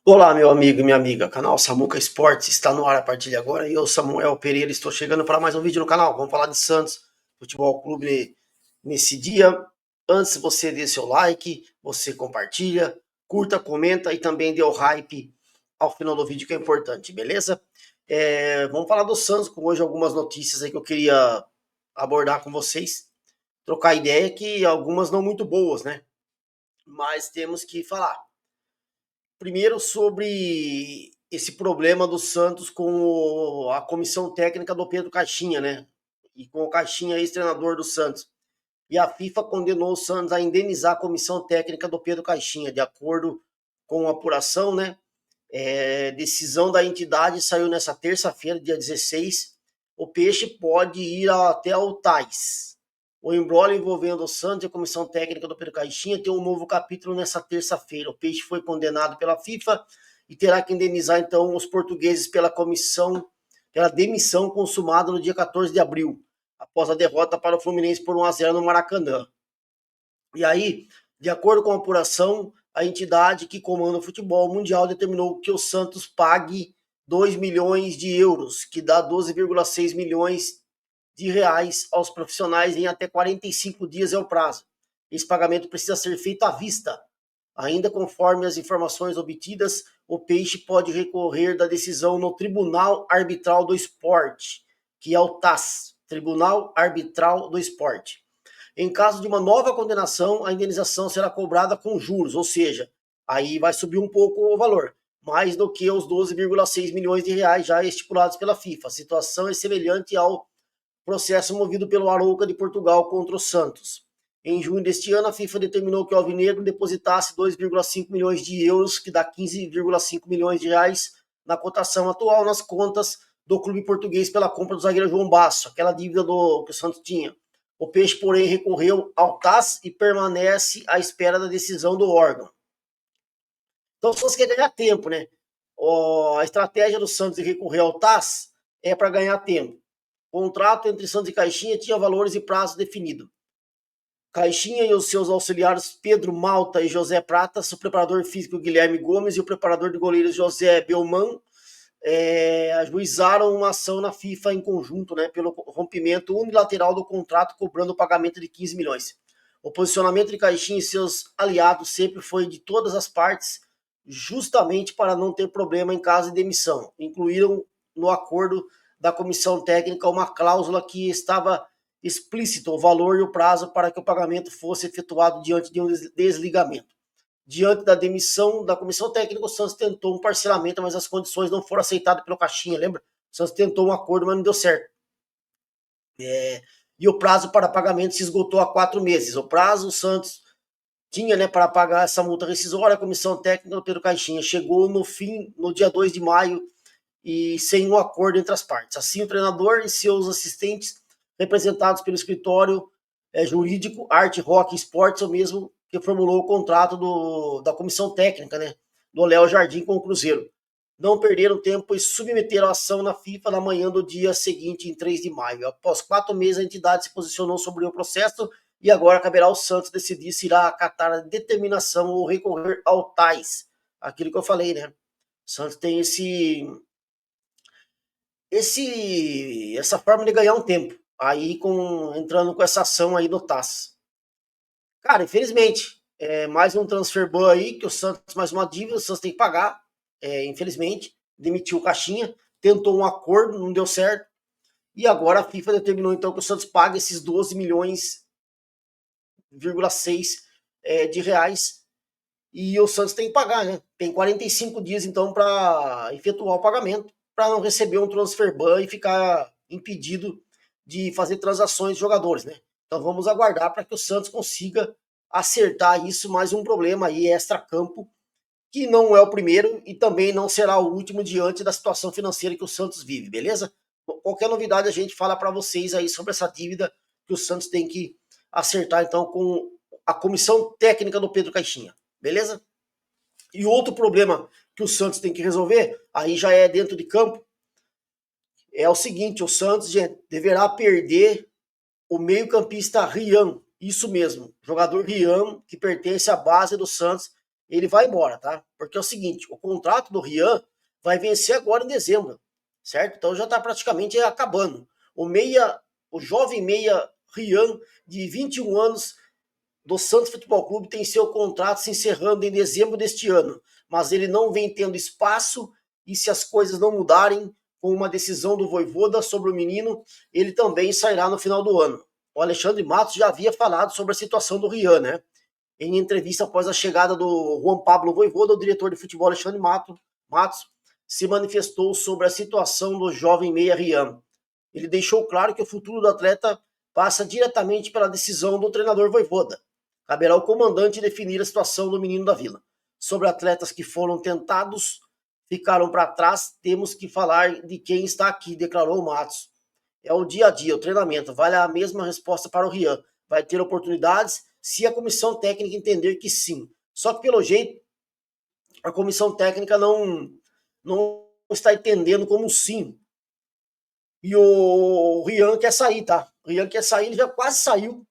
Olá, meu amigo e minha amiga, canal Samuca Esportes está no ar a partir de agora e eu, Samuel Pereira, estou chegando para mais um vídeo no canal. Vamos falar de Santos Futebol Clube nesse dia. Antes você dê seu like, você compartilha, curta, comenta e também dê o hype ao final do vídeo que é importante, beleza? Vamos falar do Santos com hoje algumas notícias aí que eu queria abordar com vocês, trocar ideia que algumas não muito boas, né? Mas temos que falar. Primeiro sobre esse problema do Santos com a comissão técnica do Pedro Caixinha, né? E com o Caixinha, ex-treinador do Santos. E a FIFA condenou o Santos a indenizar a comissão técnica do Pedro Caixinha, de acordo com a apuração, né? Decisão da entidade saiu nessa terça-feira, dia 16. O Peixe pode ir até ao Tais. O embrólio envolvendo o Santos e a comissão técnica do Pedro Caixinha tem um novo capítulo nessa terça-feira. O Peixe foi condenado pela FIFA e terá que indenizar então os portugueses pela demissão consumada no dia 14 de abril, após a derrota para o Fluminense por 1-0 no Maracanã. E aí, de acordo com a apuração, a entidade que comanda o futebol mundial determinou que o Santos pague 2 milhões de euros, que dá 12,6 milhões de reais aos profissionais em até 45 dias é o prazo. Esse pagamento precisa ser feito à vista. Ainda conforme as informações obtidas, o Peixe pode recorrer da decisão no Tribunal Arbitral do Esporte, que é o TAS, Tribunal Arbitral do Esporte. Em caso de uma nova condenação, a indenização será cobrada com juros, ou seja, aí vai subir um pouco o valor, mais do que os 12,6 milhões de reais já estipulados pela FIFA. A situação é semelhante ao processo movido pelo Arouca de Portugal contra o Santos. Em junho deste ano, a FIFA determinou que o Alvinegro depositasse 2,5 milhões de euros, que dá 15,5 milhões de reais na cotação atual, nas contas do clube português pela compra do zagueiro João Basso, aquela dívida que o Santos tinha. O Peixe, porém, recorreu ao TAS e permanece à espera da decisão do órgão. Então, o Santos quer ganhar tempo, né? A estratégia do Santos de recorrer ao TAS é para ganhar tempo. O contrato entre Santos e Caixinha tinha valores e prazo definido. Caixinha e os seus auxiliares Pedro Malta e José Pratas, o preparador físico Guilherme Gomes e o preparador de goleiros José Belman, ajuizaram uma ação na FIFA em conjunto, né, pelo rompimento unilateral do contrato, cobrando o pagamento de 15 milhões. O posicionamento de Caixinha e seus aliados sempre foi de todas as partes, justamente para não ter problema em caso de demissão. Incluíram no acordo da comissão técnica uma cláusula que estava explícito o valor e o prazo para que o pagamento fosse efetuado diante de um desligamento. Diante da demissão da comissão técnica, o Santos tentou um parcelamento, mas as condições não foram aceitadas pelo Caixinha, lembra? O Santos tentou um acordo, mas não deu certo. E o prazo para pagamento se esgotou há 4 meses. O prazo, o Santos tinha, né, para pagar essa multa rescisória, a comissão técnica do Pedro Caixinha chegou no dia 2 de maio, e sem um acordo entre as partes. Assim, o treinador e seus assistentes, representados pelo escritório jurídico Arte Rock Esportes, o mesmo que formulou o contrato da comissão técnica, né, do Léo Jardim com o Cruzeiro. Não perderam tempo e submeteram a ação na FIFA na manhã do dia seguinte, em 3 de maio. Após 4 meses, a entidade se posicionou sobre o processo e agora caberá ao Santos decidir se irá acatar a determinação ou recorrer ao TAS. Aquilo que eu falei, né? O Santos tem essa forma de ganhar um tempo, aí entrando com essa ação aí no TAS. Cara, infelizmente, mais um transfer ban aí, que o Santos, mais uma dívida, o Santos tem que pagar, infelizmente, demitiu o Caixinha, tentou um acordo, não deu certo, e agora a FIFA determinou então que o Santos pague esses 12 milhões,6 de reais, e o Santos tem que pagar, né? Tem 45 dias então para efetuar o pagamento, para não receber um transfer ban e ficar impedido de fazer transações de jogadores, né? Então vamos aguardar para que o Santos consiga acertar isso. Mais um problema aí extra-campo, que não é o primeiro e também não será o último diante da situação financeira que o Santos vive, beleza? Qualquer novidade a gente fala para vocês aí sobre essa dívida que o Santos tem que acertar então com a comissão técnica do Pedro Caixinha, beleza? E outro problema que o Santos tem que resolver, aí já é dentro de campo, é o seguinte: o Santos, gente, deverá perder o meio-campista Rian, isso mesmo, jogador Rian, que pertence à base do Santos, ele vai embora, tá? Porque é o seguinte, o contrato do Rian vai vencer agora em dezembro, certo? Então já está praticamente acabando. O jovem meia Rian, de 21 anos, do Santos Futebol Clube, tem seu contrato se encerrando em dezembro deste ano, mas ele não vem tendo espaço e se as coisas não mudarem com uma decisão do Vojvoda sobre o menino, ele também sairá no final do ano. O Alexandre Matos já havia falado sobre a situação do Rian, né? Em entrevista após a chegada do Juan Pablo Vojvoda, o diretor de futebol Alexandre Matos se manifestou sobre a situação do jovem meia Rian. Ele deixou claro que o futuro do atleta passa diretamente pela decisão do treinador Vojvoda. Caberá ao comandante definir a situação do menino da Vila. Sobre atletas que foram tentados, ficaram para trás, temos que falar de quem está aqui, declarou o Matos. É o dia a dia, o treinamento. Vale a mesma resposta para o Rian. Vai ter oportunidades se a comissão técnica entender que sim. Só que, pelo jeito, a comissão técnica não está entendendo como sim. E o Rian quer sair, tá? O Rian quer sair, ele já quase saiu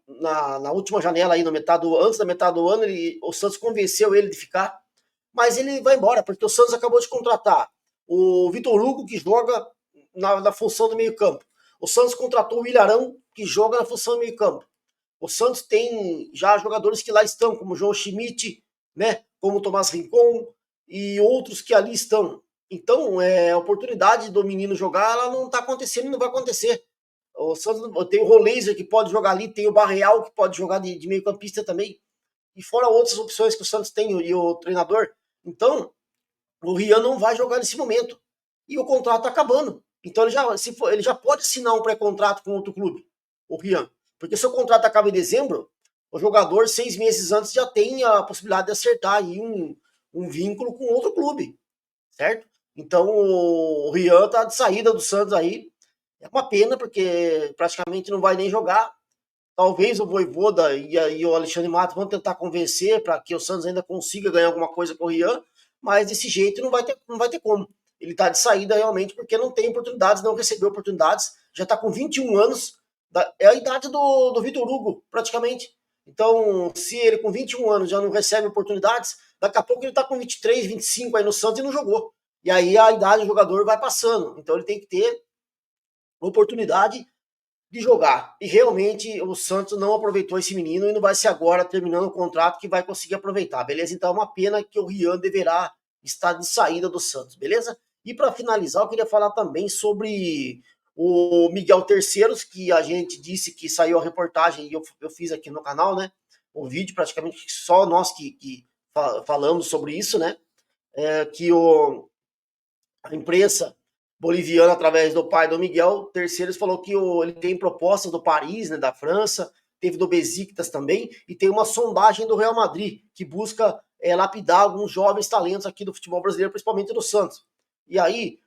na última janela aí, antes da metade do ano, o Santos convenceu ele de ficar, mas ele vai embora, porque o Santos acabou de contratar o Vitor Hugo, que joga na função do meio campo. O Santos contratou o Ilharão, que joga na função do meio campo. O Santos tem já jogadores que lá estão, como o João Schmidt, né, como o Tomás Rincon e outros que ali estão. Então, a oportunidade do menino jogar, ela não está acontecendo e não vai acontecer. O Santos tem o Roleiser que pode jogar ali, tem o Barreal que pode jogar de meio campista também, e fora outras opções que o Santos tem e o treinador. Então, o Rian não vai jogar nesse momento. E o contrato está acabando. Então ele já pode assinar um pré-contrato com outro clube, o Rian. Porque se o contrato acaba em dezembro, o jogador, 6 meses antes, já tem a possibilidade de acertar aí um vínculo com outro clube, certo? Então o Rian tá de saída do Santos aí. É uma pena, porque praticamente não vai nem jogar. Talvez o Vojvoda e o Alexandre Matos vão tentar convencer para que o Santos ainda consiga ganhar alguma coisa com o Rian, mas desse jeito não vai ter como. Ele está de saída realmente porque não tem oportunidades, não recebeu oportunidades, já está com 21 anos, é a idade do Vitor Hugo, praticamente. Então, se ele com 21 anos já não recebe oportunidades, daqui a pouco ele está com 23, 25 aí no Santos e não jogou. E aí a idade do jogador vai passando. Então ele tem que ter oportunidade de jogar. E realmente o Santos não aproveitou esse menino e não vai ser agora, terminando o contrato, que vai conseguir aproveitar, beleza? Então é uma pena que o Rian deverá estar de saída do Santos, beleza? E para finalizar, eu queria falar também sobre o Miguel Terceiros, que a gente disse que saiu a reportagem e eu fiz aqui no canal, né? O vídeo, praticamente só nós que falamos sobre isso, né? Que a imprensa boliviana, através do pai do Miguel Terceiros, falou que ele tem propostas do Paris, né, da França, teve do Besiktas também, e tem uma sondagem do Real Madrid, que busca lapidar alguns jovens talentos aqui do futebol brasileiro, principalmente do Santos. E aí,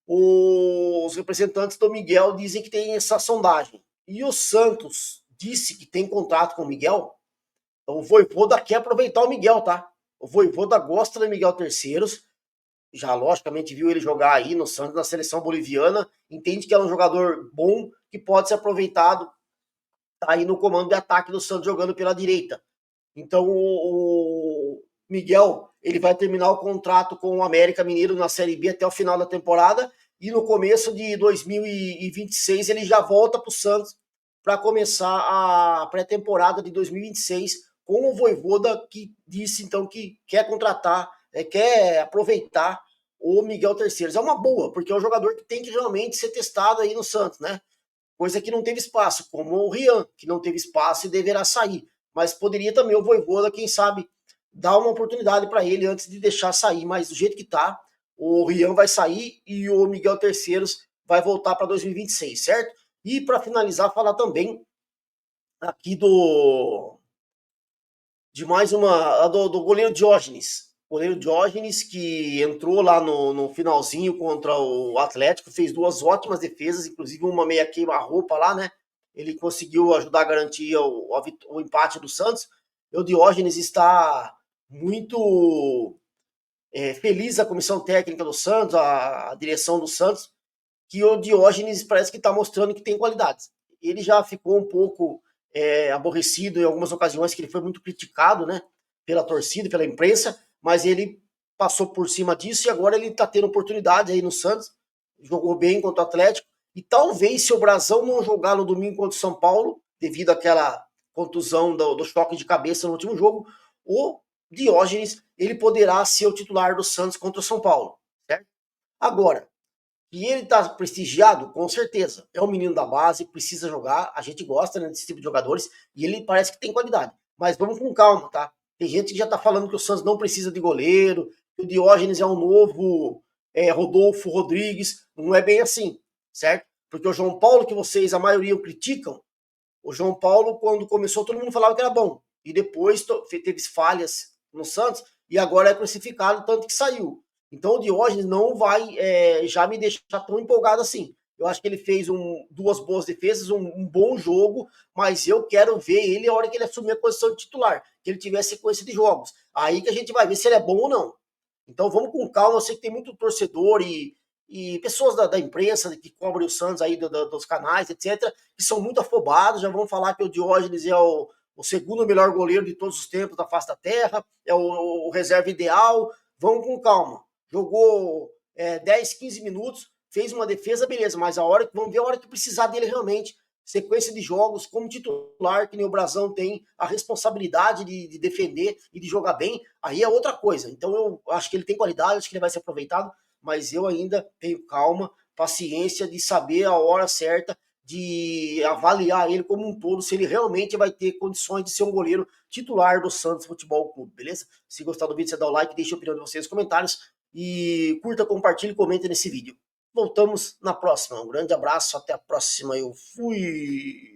os representantes do Miguel dizem que tem essa sondagem. E o Santos disse que tem contrato com o Miguel, então o Vojvoda quer aproveitar o Miguel, tá? O Vojvoda gosta do Miguel Terceiros, já logicamente viu ele jogar aí no Santos, na seleção boliviana, entende que é um jogador bom, que pode ser aproveitado, tá aí no comando de ataque do Santos jogando pela direita. Então o Miguel, ele vai terminar o contrato com o América Mineiro na Série B até o final da temporada, e no começo de 2026 ele já volta para o Santos para começar a pré-temporada de 2026 com o Vojvoda, que disse então que quer contratar, quer aproveitar o Miguel Terceiros. É uma boa, porque é um jogador que tem que realmente ser testado aí no Santos, né? Coisa que não teve espaço, como o Rian, que não teve espaço e deverá sair. Mas poderia também o Vojvoda, quem sabe, dar uma oportunidade para ele antes de deixar sair. Mas do jeito que tá, o Rian vai sair e o Miguel Terceiros vai voltar para 2026, certo? E para finalizar, falar também aqui de mais uma, do goleiro Diógenes. O goleiro Diógenes, que entrou lá no finalzinho contra o Atlético, fez 2 ótimas defesas, inclusive uma meia queima-roupa lá, né? Ele conseguiu ajudar a garantir o empate do Santos. E o Diógenes está muito feliz, a comissão técnica do Santos, a direção do Santos, que o Diógenes parece que está mostrando que tem qualidades. Ele já ficou um pouco aborrecido em algumas ocasiões, que ele foi muito criticado, né? pela torcida, pela imprensa, mas ele passou por cima disso e agora ele tá tendo oportunidade aí no Santos, jogou bem contra o Atlético, e talvez se o Brasão não jogar no domingo contra o São Paulo, devido àquela contusão do choque de cabeça no último jogo, o Diógenes ele poderá ser o titular do Santos contra o São Paulo, certo? Agora, e ele tá prestigiado, com certeza. É um menino da base, precisa jogar. A gente gosta, né, desse tipo de jogadores e ele parece que tem qualidade. Mas vamos com calma, tá? Tem gente que já tá falando que o Santos não precisa de goleiro, que o Diógenes é um novo Rodolfo Rodrigues. Não é bem assim, certo? Porque o João Paulo, que vocês, a maioria, criticam, o João Paulo, quando começou, todo mundo falava que era bom. E depois teve falhas no Santos e agora é crucificado, tanto que saiu. Então o Diógenes não vai já me deixar tão empolgado assim. Eu acho que ele fez duas boas defesas, um bom jogo, mas eu quero ver ele a hora que ele assumir a posição de titular, que ele tiver sequência de jogos. Aí que a gente vai ver se ele é bom ou não. Então vamos com calma, eu sei que tem muito torcedor e pessoas da imprensa que cobrem o Santos aí dos canais, etc., que são muito afobados, já vão falar que o Diógenes é o segundo melhor goleiro de todos os tempos da face da terra, é o reserva ideal. Vamos com calma. Jogou 10, 15 minutos, fez uma defesa, beleza, mas vamos ver a hora que precisar dele realmente. Sequência de jogos como titular, que nem o Brasão tem a responsabilidade de defender e de jogar bem, aí é outra coisa. Então eu acho que ele tem qualidade, acho que ele vai ser aproveitado, mas eu ainda tenho calma, paciência de saber a hora certa, de avaliar ele como um todo, se ele realmente vai ter condições de ser um goleiro titular do Santos Futebol Clube, beleza? Se gostar do vídeo, você dá o like, deixa a opinião de vocês nos comentários e curta, compartilhe e comente nesse vídeo. Voltamos na próxima. Um grande abraço, até a próxima. Eu fui!